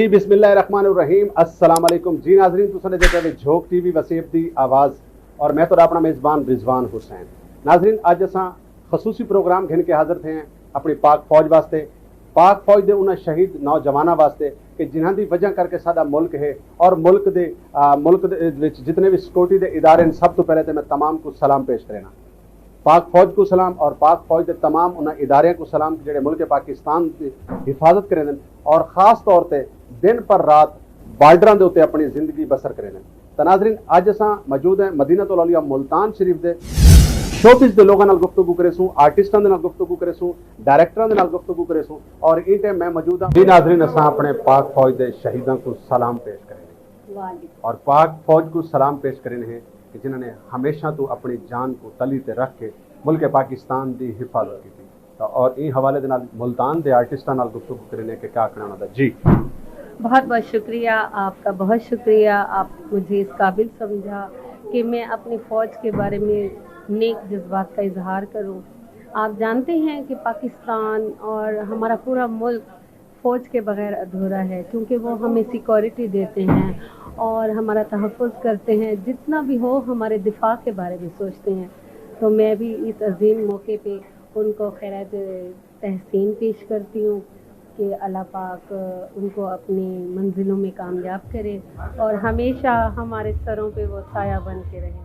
जी बिस्मिल्लाहिर्रहमानिर्रहीम अस्सलाम वालेकुम जी नाजरीन तुसां दे देखदे झोक टीवी वसीब दी आवाज़ और मैं तो अपना मेज़बान रिजवान हुसैन। नाजरीन अज असां खसूसी प्रोग्राम घिन के हाजिर थे हैं अपनी पाक फौज वास्ते, पाक फौज दे उन्हां शहीद नौजवानों वास्ते कि जिन्हां दी वजह करके साडा मुल्क है और मुल्क दे विच जितने भी सिक्योरिटी दे इदारे सब तो पहले तो मैं तमाम को सलाम पेश करना। पाक फौज को सलाम और पाक फौज के तमाम उन्होंने इदारे को सलाम जोड़े मुल्क पाकिस्तान की हिफाजत करें और ख़ास तौर पर दिन पर रात बार्डर के उत्ते अपनी जिंदगी बसर करें। तो नाजरीन अज असां मौजूद हैं मदीनतुल औलिया मुल्तान शरीफ के शोबिज़ के लोगों गुफ्तगू करेसूँ, आर्टिस्टों के गुफ्तगू करेसूँ, डायरेक्टरों के गुफ्तगू करेसूँ और इन टाइम मैं मौजूद हाँ जी नाजरीन असां अपने पाक फौज के शहीदों को सलाम पेश करें और पाक फौज को सलाम पेश करें हैं कि जिन्होंने हमेशा तो अपनी जान को तली ते रख के मुल्क पाकिस्तान की हिफाजत की थी और इन हवाले के नाल मुल्तान के आर्टिस्टों नाल गुफ्तगू करें कि क्या कहना उन्होंने जी। बहुत बहुत शुक्रिया आपका, बहुत शुक्रिया आप मुझे इस काबिल समझा कि मैं अपनी फ़ौज के बारे में नेक जज्बात का इजहार करूं। आप जानते हैं कि पाकिस्तान और हमारा पूरा मुल्क फ़ौज के बग़ैर अधूरा है, क्योंकि वो हमें सिक्योरिटी देते हैं और हमारा तहफ़्फ़ुज़ करते हैं, जितना भी हो हमारे दिफा के बारे में सोचते हैं। तो मैं भी इस अजीम मौके पे उनको खैरात तहसीन पेश करती हूँ कि अल्लाह पाक उनको अपनी मंजिलों में कामयाब करे और हमेशा हमारे सरों पे वो साया बन के रहे।